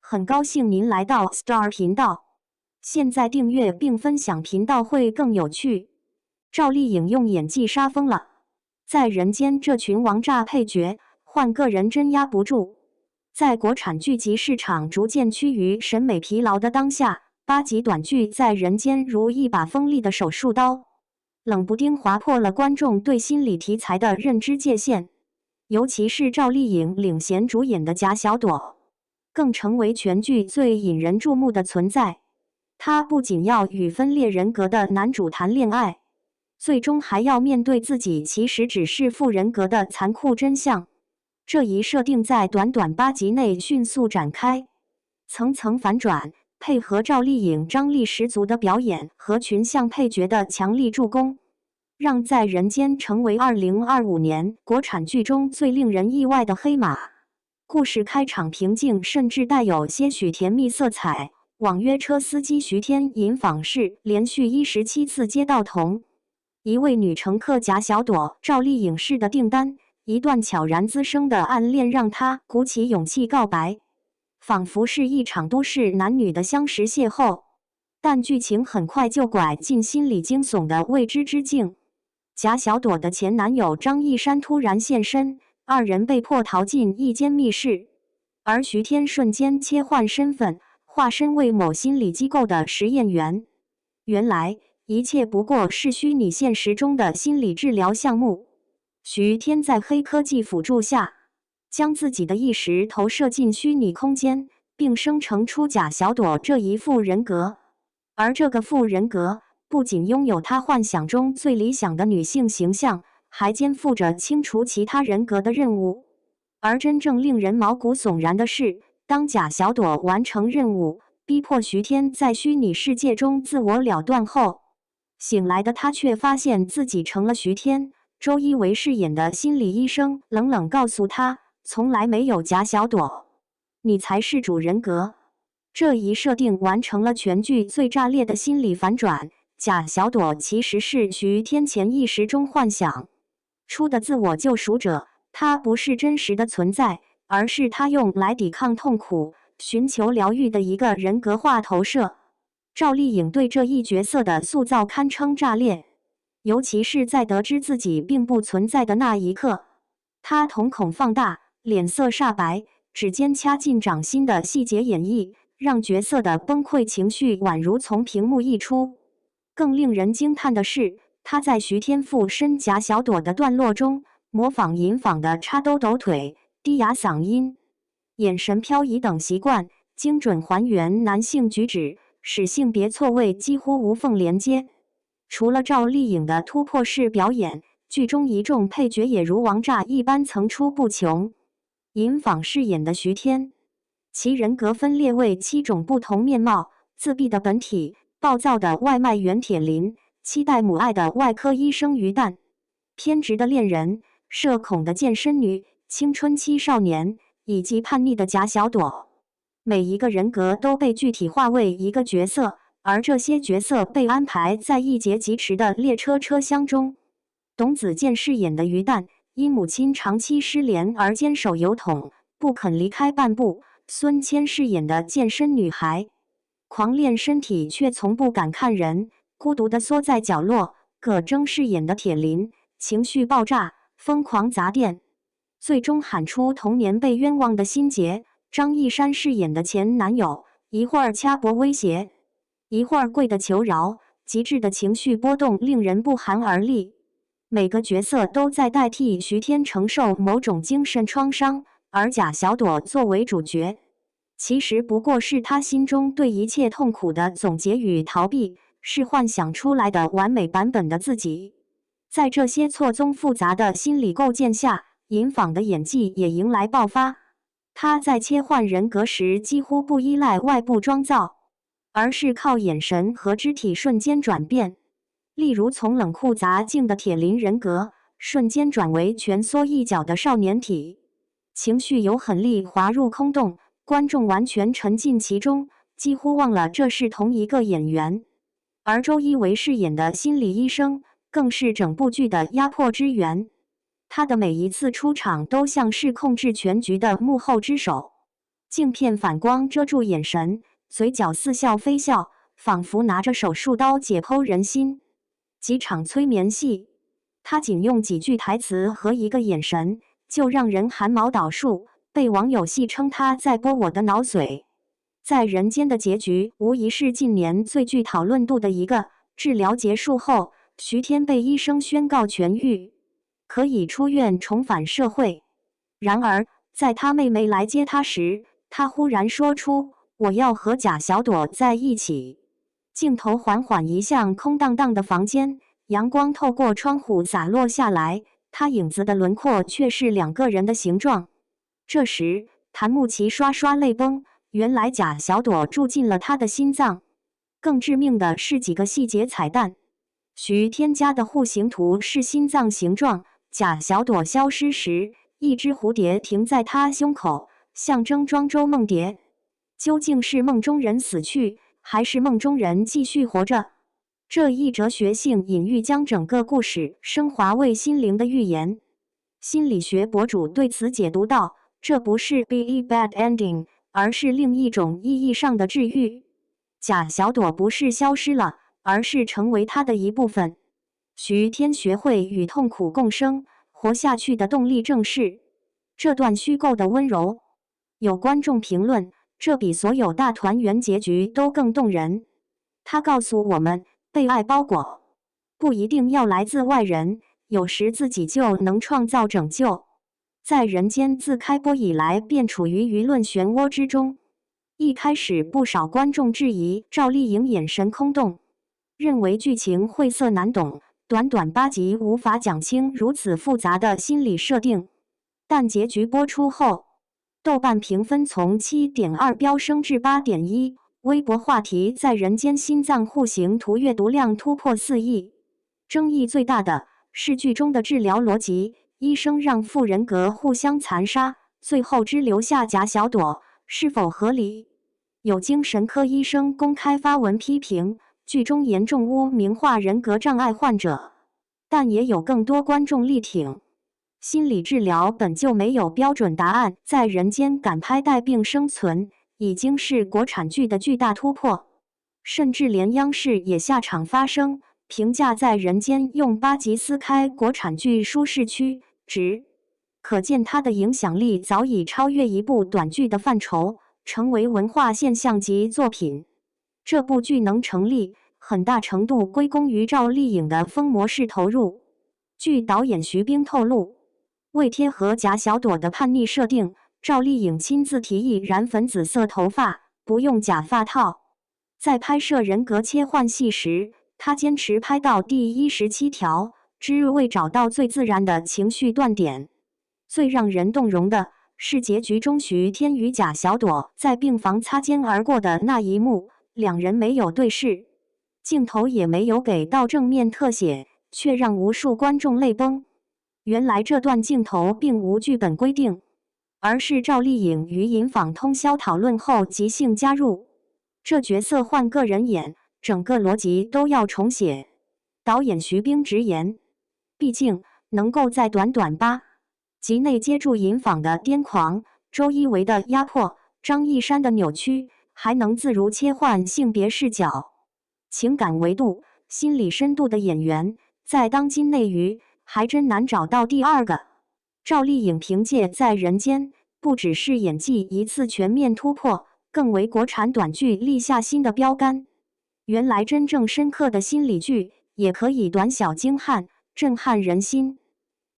很高兴您来到 Star 频道。现在订阅并分享频道会更有趣。赵丽颖用演技杀疯了，在人间这群王炸配角，换个人真压不住。在国产剧集市场逐渐趋于审美疲劳的当下，8集短剧在人间如一把锋利的手术刀，冷不丁划破了观众对心理题材的认知界限。尤其是赵丽颖领衔主演的贾小朵，更成为全剧最引人注目的存在。她不仅要与分裂人格的男主谈恋爱，最终还要面对自己其实只是副人格的残酷真相。这一设定在短短8集内迅速展开，层层反转，配合赵丽颖张力十足的表演和群像配角的强力助攻，让在人间成为2025年国产剧中最令人意外的黑马。故事开场平静，甚至带有些许甜蜜色彩。网约车司机徐天引访时连续17次接到同一位女乘客贾小朵赵丽颖式的订单，一段悄然滋生的暗恋让他鼓起勇气告白，仿佛是一场都市男女的相识邂逅。但剧情很快就拐进心理惊悚的未知之境。贾小朵的前男友张一山突然现身，二人被迫逃进一间密室，而徐天瞬间切换身份，化身为某心理机构的实验员。原来一切不过是虚拟现实中的心理治疗项目。徐天在黑科技辅助下，将自己的意识投射进虚拟空间，并生成出贾小朵这一副人格。而这个副人格不仅拥有他幻想中最理想的女性形象，还肩负着清除其他人格的任务。而真正令人毛骨悚然的是，当贾小朵完成任务，逼迫徐天在虚拟世界中自我了断后，醒来的他却发现自己成了徐天。周一围饰演的心理医生冷冷告诉他，从来没有贾小朵，你才是主人格。这一设定完成了全剧最炸裂的心理反转。贾小朵其实是徐天潜意识中幻想出的自我救赎者，他不是真实的存在，而是他用来抵抗痛苦、寻求疗愈的一个人格化投射。赵丽颖对这一角色的塑造堪称炸裂，尤其是在得知自己并不存在的那一刻，她瞳孔放大，脸色煞白，指尖掐进掌心的细节演绎，让角色的崩溃情绪宛如从屏幕溢出。更令人惊叹的是，他在徐天附身贾小朵的段落中，模仿银纺的叉兜抖腿、低哑嗓音、眼神飘移等习惯，精准还原男性举止，使性别错位几乎无缝连接。除了赵丽颖的突破式表演，剧中一众配角也如王炸一般层出不穷。银纺饰演的徐天，其人格分裂为7种不同面貌：自闭的本体、暴躁的外卖员铁林、期待母爱的外科医生于蛋、偏执的恋人、社恐的健身女、青春期少年以及叛逆的贾小朵。每一个人格都被具体化为一个角色，而这些角色被安排在一节疾驰的列车车厢中。董子健饰演的于蛋，因母亲长期失联而坚守邮筒，不肯离开半步。孙谦饰演的健身女孩，狂练身体却从不敢看人，孤独地缩在角落。葛铮饰演的铁林，情绪爆炸，疯狂砸店，最终喊出童年被冤枉的心结。张一山饰演的前男友，一会儿掐脖威胁，一会儿跪地求饶，极致的情绪波动令人不寒而栗。每个角色都在代替徐天承受某种精神创伤，而贾小朵作为主角，其实不过是他心中对一切痛苦的总结与逃避，是幻想出来的完美版本的自己。在这些错综复杂的心理构建下，银纺的演技也迎来爆发。他在切换人格时几乎不依赖外部妆造，而是靠眼神和肢体瞬间转变。例如从冷酷杂境的铁林人格，瞬间转为蜷缩一角的少年体，情绪有狠力滑入空洞，观众完全沉浸其中，几乎忘了这是同一个演员。而周一围饰演的心理医生，更是整部剧的压迫之源。他的每一次出场都像是控制全局的幕后之手，镜片反光遮住眼神，嘴角似笑非笑，仿佛拿着手术刀解剖人心。几场催眠戏，他仅用几句台词和一个眼神，就让人汗毛倒竖，被网友戏称他在剥我的脑髓。在人间的结局无疑是近年最具讨论度的一个。治疗结束后，徐天被医生宣告痊愈，可以出院重返社会。然而，在他妹妹来接他时，他忽然说出：“我要和贾小朵在一起。”镜头缓缓移向空荡荡的房间，阳光透过窗户洒落下来，他影子的轮廓却是两个人的形状。这时，谭木奇刷刷泪崩，原来贾小朵住进了他的心脏。更致命的是几个细节彩蛋。徐天家的户型图是心脏形状，贾小朵消失时，一只蝴蝶停在他胸口，象征庄周梦蝶。究竟是梦中人死去，还是梦中人继续活着？这一哲学性隐喻将整个故事升华为心灵的寓言。心理学博主对此解读道：“这不是 be a bad ending， 而是另一种意义上的治愈。贾小朵不是消失了，而是成为他的一部分。徐天学会与痛苦共生，活下去的动力正是这段虚构的温柔。”有观众评论，这比所有大团圆结局都更动人。他告诉我们，被爱包裹不一定要来自外人，有时自己就能创造拯救。在人间自开播以来便处于舆论漩涡之中。一开始，不少观众质疑赵丽颖眼神空洞，认为剧情晦涩难懂，短短8集无法讲清如此复杂的心理设定。但结局播出后，豆瓣评分从 7.2 飙升至 8.1， 微博话题在人间心脏户型图阅读量突破4亿。争议最大的是剧中的治疗逻辑，医生让副人格互相残杀，最后只留下贾小朵，是否合理？有精神科医生公开发文批评，剧中严重污名化人格障碍患者，但也有更多观众力挺。心理治疗本就没有标准答案，在人间敢拍带病生存，已经是国产剧的巨大突破。甚至连央视也下场发声，评价在人间用8集撕开国产剧舒适区，可见它的影响力早已超越一部短剧的范畴，成为文化现象级作品。这部剧能成立，很大程度归功于赵丽颖的疯魔式投入。据导演徐冰透露，为贴合贾小朵的叛逆设定，赵丽颖亲自提议染粉紫色头发，不用假发套。在拍摄人格切换戏时，她坚持拍到第17条，只为找到最自然的情绪断点。最让人动容的是结局中徐天与贾小朵在病房擦肩而过的那一幕，两人没有对视，镜头也没有给到正面特写，却让无数观众泪崩。原来这段镜头并无剧本规定，而是赵丽颖与尹昉通宵讨论后即兴加入。这角色换个人演，整个逻辑都要重写。导演徐冰直言，毕竟能够在短短8集内接住尹昉的癫狂、周一围的压迫、张一山的扭曲，还能自如切换性别视角、情感维度、心理深度的演员，在当今内娱还真难找到第二个。赵丽颖凭借在人间，不只是演技一次全面突破，更为国产短剧立下新的标杆。原来真正深刻的心理剧，也可以短小精悍，震撼人心。